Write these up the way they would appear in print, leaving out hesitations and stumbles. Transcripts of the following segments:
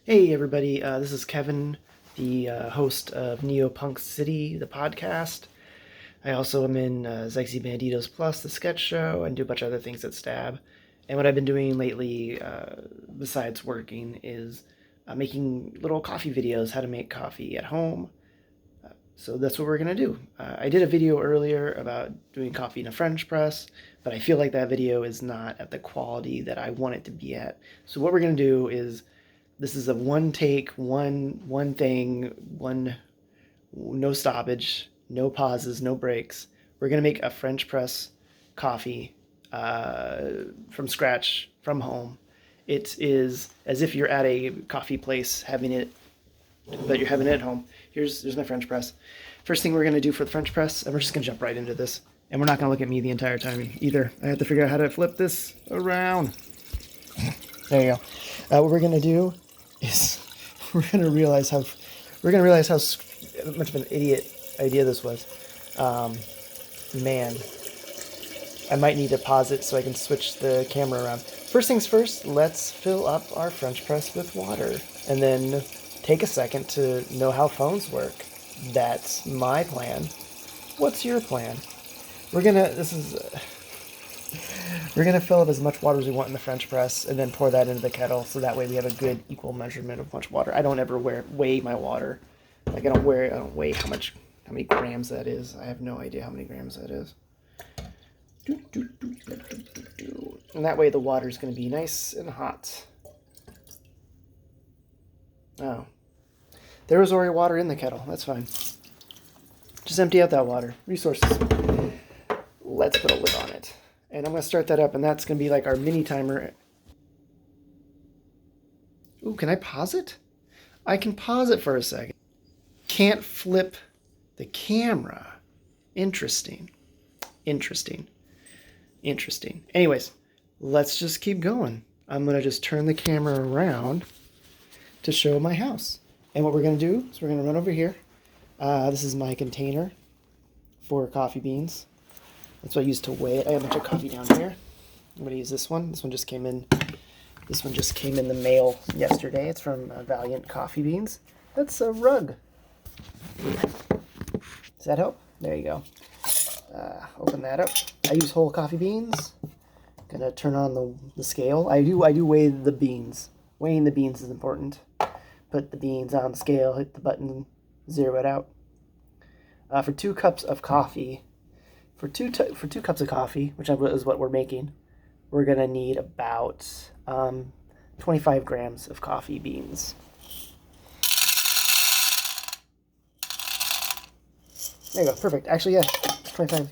Hey everybody, this is Kevin, the host of Neopunk City, the podcast. I also am in Zexy Banditos Plus, the sketch show, and do a bunch of other things at Stab. And what I've been doing lately, besides working, is making little coffee videos, how to make coffee at home. So that's what we're going to do. I did a video earlier about doing coffee in a French press, but I feel like that video is not at the quality that I want it to be at. So what we're going to do is, this is a one take, one thing, no stoppage, no pauses, no breaks. We're going to make a French press coffee from scratch, from home. It is as if you're at a coffee place having it, but you're having it at home. There's my French press. First thing we're going to do for the French press, and we're just going to jump right into this. And we're not going to look at me the entire time either. I have to figure out how to flip this around. There you go. What we're going to do is we're going to realize how much of an idiot idea this was. Man, I might need to pause it so I can switch the camera around. First things first, let's fill up our French press with water, and then take a second to know how phones work. That's my plan. What's your plan? We're gonna fill up as much water as we want in the French press, and then pour that into the kettle, so that way we have a good equal measurement of much water. I don't ever weigh my water. Like I don't weigh how many grams that is. I have no idea how many grams that is. And that way the water is going to be nice and hot. Oh, there was already water in the kettle. That's fine. Just empty out that water. Resources. Let's put a lid on it. And I'm going to start that up, and that's going to be like our mini timer. Ooh, can I pause it? I can pause it for a second. Can't flip the camera. Interesting. Anyways, let's just keep going. I'm going to just turn the camera around to show my house. And what we're going to do is we're going to run over here. This is my container for coffee beans. That's what I use to weigh it. I have a bunch of coffee down here. I'm going to use this one. This one just came in the mail yesterday. It's from Valiant Coffee Beans. That's a rug. Does that help? There you go. Open that up. I use whole coffee beans. Gonna turn on the scale. I do weigh the beans. Weighing the beans is important. Put the beans on the scale, hit the button, zero it out. For 2 cups of coffee, which is what we're making, we're gonna need about 25 grams of coffee beans. There you go, perfect. Actually, yeah, 25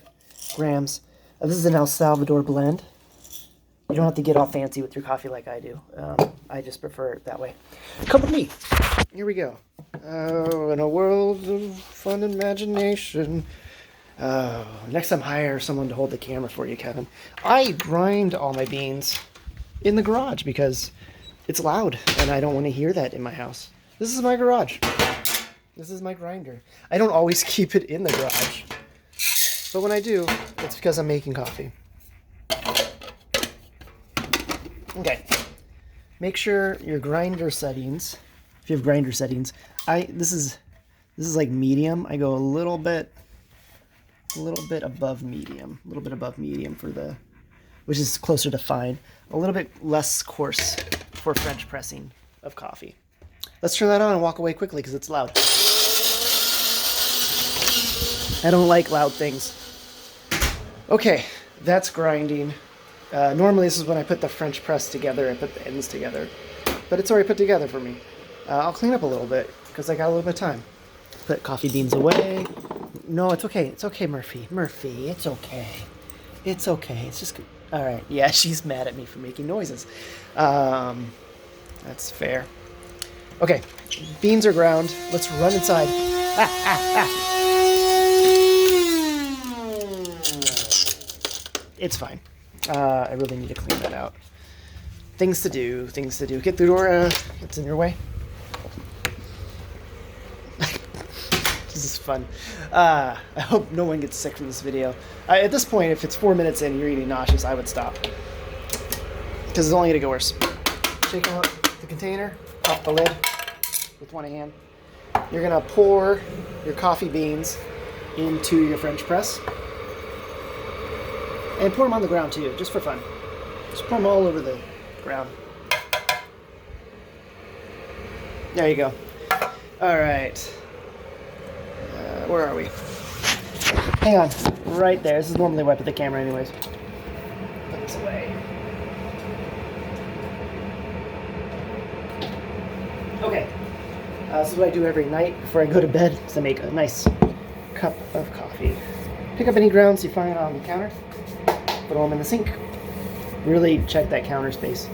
grams. This is an El Salvador blend. You don't have to get all fancy with your coffee like I do. I just prefer it that way. Come with me. Here we go. Oh, in a world of fun imagination. Oh, next time hire someone to hold the camera for you, Kevin. I grind all my beans in the garage because it's loud and I don't want to hear that in my house. This is my garage. This is my grinder. I don't always keep it in the garage, but when I do, it's because I'm making coffee. Okay. Make sure your grinder settings, if you have grinder settings, this is like medium. I go a little bit above medium, which is closer to fine. A little bit less coarse for French pressing of coffee. Let's turn that on and walk away quickly because it's loud. I don't like loud things. Okay, that's grinding. Normally this is when I put the French press together and put the ends together, but it's already put together for me. I'll clean up a little bit because I got a little bit of time. Put coffee beans away. No, it's okay. It's okay, Murphy. Murphy, it's okay. It's okay. It's just good. All right. Yeah, she's mad at me for making noises. That's fair. Okay, beans are ground. Let's run inside. It's fine. I really need to clean that out. Things to do. Get the door. It's in your way. This is fun. I hope no one gets sick from this video. At this point, if it's 4 minutes in and you're eating nauseous, I would stop. Because it's only going to go worse. Shake them up. the container, pop the lid with one hand. You're gonna pour your coffee beans into your French press. And pour them on the ground too, just for fun. Just pour them all over the ground. There you go. All right. Where are we? Hang on. Right there. This is normally where I put the camera anyways. Put this away. Okay. This is what I do every night before I go to bed. So I make a nice cup of coffee. Pick up any grounds you find on the counter. Put them in the sink. Really check that counter space.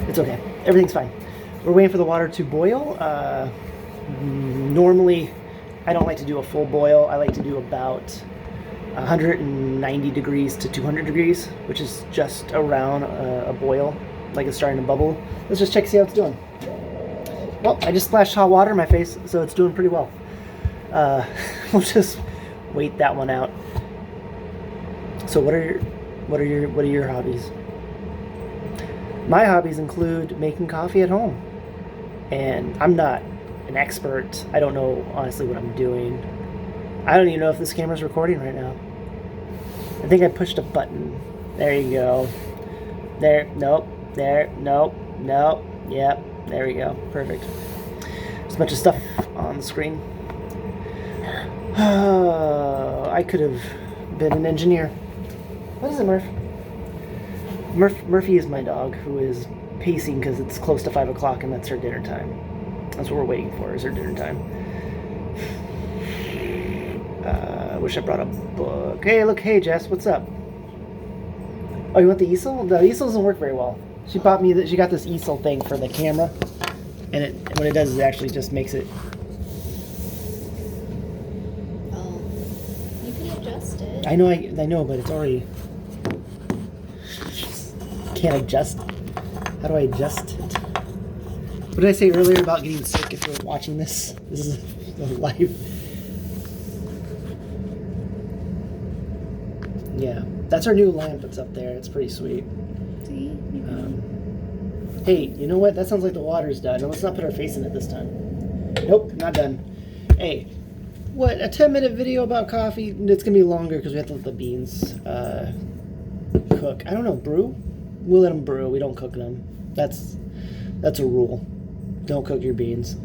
It's okay. Everything's fine. We're waiting for the water to boil. Normally, I don't like to do a full boil. I like to do about 190 degrees to 200 degrees, which is just around a boil, like it's starting to bubble. Let's just check, see how it's doing. Well, I just splashed hot water in my face, so it's doing pretty well. We'll just wait that one out. So what are your hobbies? My hobbies include making coffee at home. And I'm not an expert. I don't know honestly what I'm doing. I don't even know if this camera's recording right now. I think I pushed a button. There you go. There, nope, there, nope, nope, yep, there we go. Perfect. There's a bunch of stuff on the screen. I could have been an engineer. What is it, Murph? Murphy is my dog, who is pacing because it's close to 5 o'clock and that's her dinner time. That's what we're waiting for, is her dinner time. I wish I brought a book. Hey, look, hey, Jess, what's up? Oh, you want the easel? The easel doesn't work very well. She bought me, she got this easel thing for the camera, and what it does is it actually just makes it. Oh, you can adjust it. I know, but it's already. Can't adjust. How do I adjust it? What did I say earlier about getting sick if you're watching this? This is live. Yeah, that's our new lamp that's up there. It's pretty sweet. See? Hey, you know what? That sounds like the water's done. Let's not put our face in it this time. Nope, not done. Hey, what? A 10-minute video about coffee? It's going to be longer because we have to let the beans cook. I don't know, brew? We'll let them brew. We don't cook them. That's a rule. Don't cook your beans.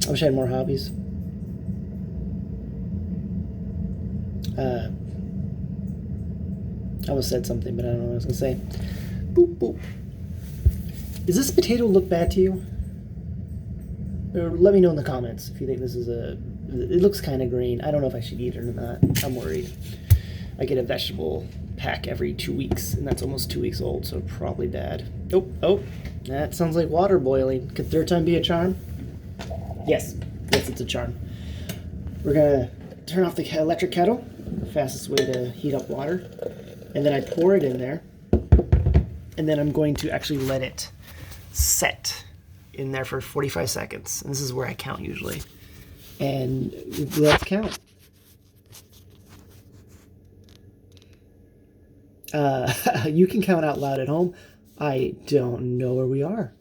I wish I had more hobbies. I almost said something, but I don't know what I was going to say. Boop, boop. Does this potato look bad to you? Or let me know in the comments if you think this is it looks kind of green. I don't know if I should eat it or not. I'm worried. I get a vegetable pack every 2 weeks, and that's almost 2 weeks old, so probably bad. Oh, that sounds like water boiling. Could third time be a charm? Yes, it's a charm. We're gonna turn off the electric kettle, fastest way to heat up water, and then I pour it in there, and then I'm going to actually let it set in there for 45 seconds, and this is where I count usually. And let's count. You can count out loud at home. I don't know where we are,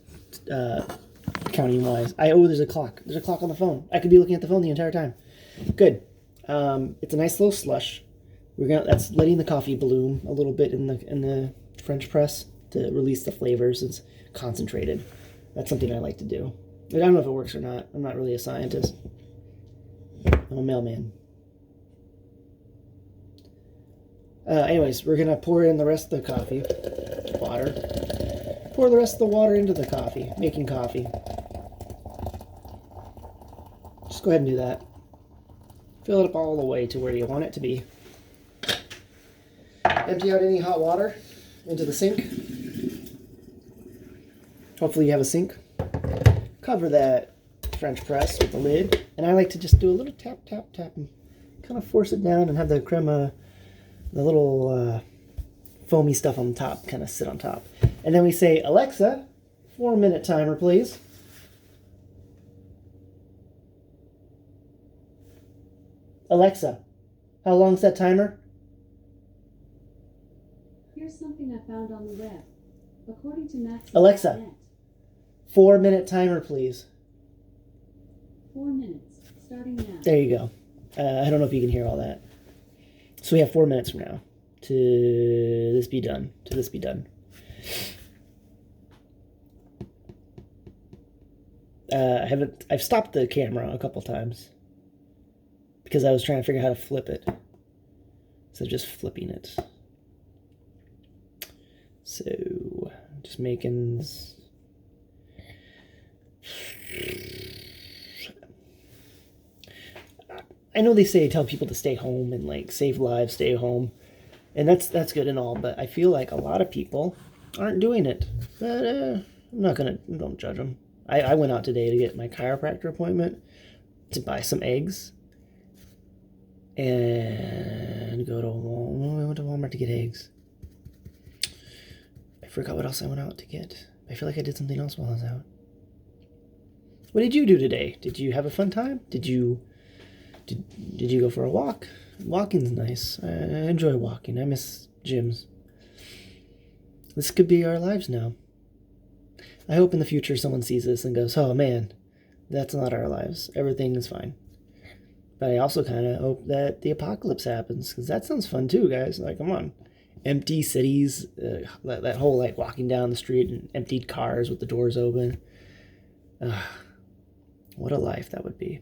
counting wise. There's a clock. There's a clock on the phone. I could be looking at the phone the entire time. Good. It's a nice little slush. That's letting the coffee bloom a little bit in the French press to release the flavors. It's concentrated. That's something I like to do. I don't know if it works or not. I'm not really a scientist. I'm a mailman. Anyways, we're going to pour in the rest of the coffee, water. Pour the rest of the water into the coffee, making coffee. Just go ahead and do that. Fill it up all the way to where you want it to be. Empty out any hot water into the sink. Hopefully you have a sink. Cover that French press with the lid. And I like to just do a little tap, tap, tap, and kind of force it down and have the crema, the little foamy stuff on the top kind of sit on top. And then we say, Alexa, 4-minute timer, please. Alexa, how long's that timer? You're Here's something I found on the web. According to Max. Alexa, 4-minute timer, please. 4 minutes, starting now. There you go. I don't know if you can hear all that. So we have 4 minutes from now to this be done. I've stopped the camera a couple times because I was trying to figure out how to flip it. So just flipping it. So just making this. I know they say tell people to stay home and like save lives, stay home, and that's good and all, but I feel like a lot of people aren't doing it. But don't judge them. I went out today to get my chiropractor appointment to buy some eggs and go to Walmart. I went to Walmart to get eggs. I forgot what else I went out to get. I feel like I did something else while I was out. What did you do today? Did you have a fun time? Did you go for a walk? Walking's nice. I enjoy walking. I miss gyms. This could be our lives now. I hope in the future someone sees this and goes, oh man, that's not our lives. Everything is fine. But I also kind of hope that the apocalypse happens, because that sounds fun too, guys. Like, come on. Empty cities, that whole like walking down the street and emptied cars with the doors open. What a life that would be.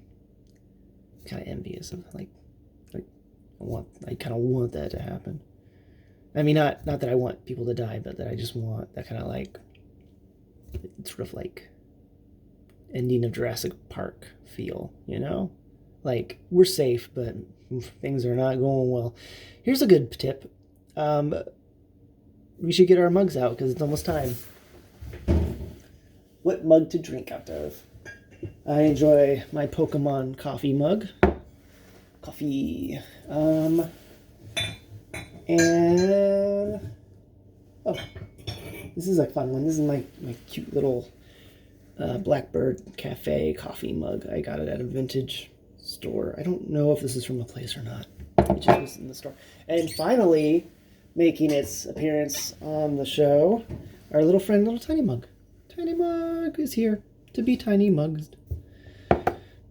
Kind of envious of like I kind of want that to happen. I mean, not that I want people to die, but that I just want that kind of like sort of like ending of Jurassic Park feel, you know? Like, we're safe, but things are not going well. Here's a good tip. We should get our mugs out because it's almost time. What mug to drink out of? I enjoy my Pokemon coffee mug. Coffee. And oh, this is a fun one. This is my cute little Blackbird Cafe coffee mug. I got it at a vintage store. I don't know if this is from the place or not. It just was in the store. And finally, making its appearance on the show, our little friend, Little Tiny Mug. Tiny Mug is here to be Tiny Mugged.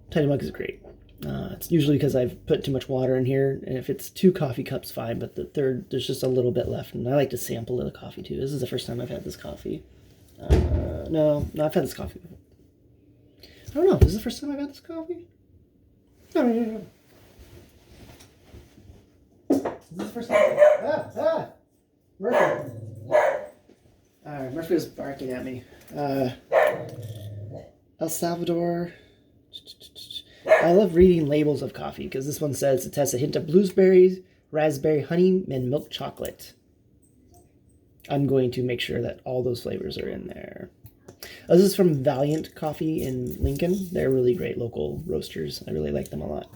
Tiny Mug is great. It's usually because I've put too much water in here, and if it's 2 coffee cups, fine, but the third, there's just a little bit left, and I like to sample the coffee too. This is the first time I've had this coffee. No, I've had this coffee before. I don't know, is this the first time I've had this coffee? No. Is this the first time? Murphy. Alright, Murphy was barking at me. El Salvador. I love reading labels of coffee because this one says it has a hint of blueberries, raspberry, honey, and milk chocolate. I'm going to make sure that all those flavors are in there. This is from Valiant Coffee in Lincoln. They're really great local roasters. I really like them a lot.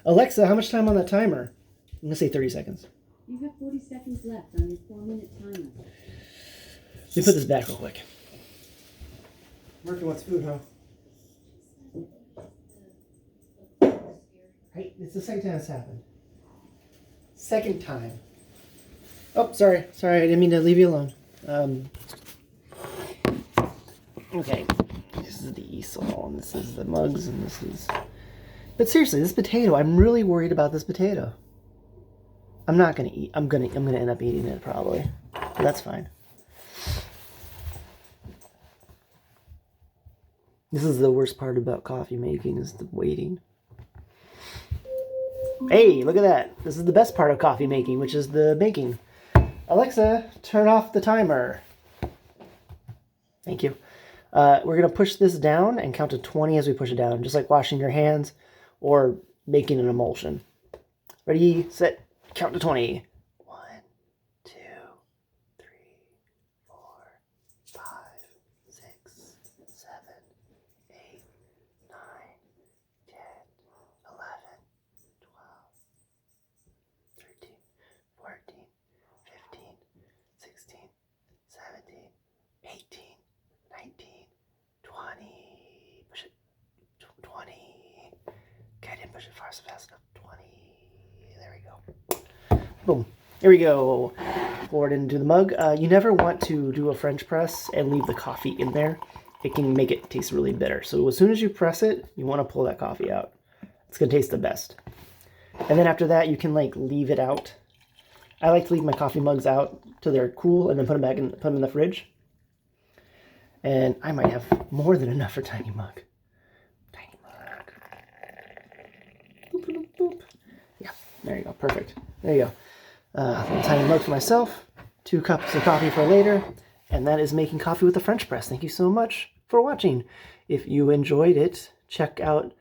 Alexa, how much time on that timer? I'm going to say 30 seconds. You have 40 seconds left on your 4-minute timer. Let me put this back real quick. Murphy wants food, huh? Right, it's the second time it's happened. Second time. Oh, sorry, I didn't mean to leave you alone. Okay, this is the easel, and this is the mugs, and this is... But seriously, this potato, I'm really worried about this potato. I'm not gonna eat, I'm gonna end up eating it probably. But that's fine. This is the worst part about coffee making, is the waiting. Hey, look at that. This is the best part of coffee making, which is the making. Alexa, turn off the timer. Thank you. We're going to push this down and count to 20 as we push it down, just like washing your hands or making an emulsion. Ready, set, count to 20. 1, 2, 3, 4, 5, 6, 7, 8, 9, 10, 11, 12, 13, 14, 15, 16, 17, 18, 19, 20. Push it. 20. Okay, I didn't push it fast enough. 20. There we go. Boom. Here we go. pour it into the mug. You never want to do a French press and leave the coffee in there. It can make it taste really bitter. So as soon as you press it, you want to pull that coffee out. It's going to taste the best. And then after that, you can like leave it out. I like to leave my coffee mugs out till they're cool and then put them in the fridge. And I might have more than enough for tiny mug. Tiny mug. Boop, boop, boop. Yeah, there you go. Perfect. There you go. A little tiny mug for myself. 2 cups of coffee for later. And that is making coffee with a French press. Thank you so much for watching. If you enjoyed it, check out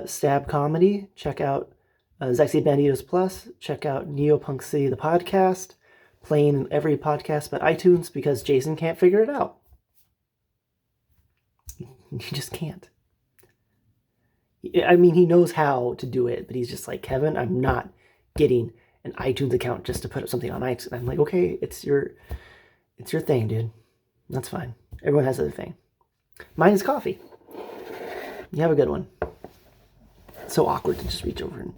Stab Comedy. Check out Zexy Banditos Plus. Check out Neopunk City, the podcast. Playing in every podcast but iTunes because Jason can't figure it out. He just can't. I mean, he knows how to do it, but he's just like, Kevin, I'm not getting an iTunes account just to put up something on iTunes. I'm like, okay, it's your thing, dude. That's fine. Everyone has their thing. Mine is coffee. You have a good one. It's so awkward to just reach over and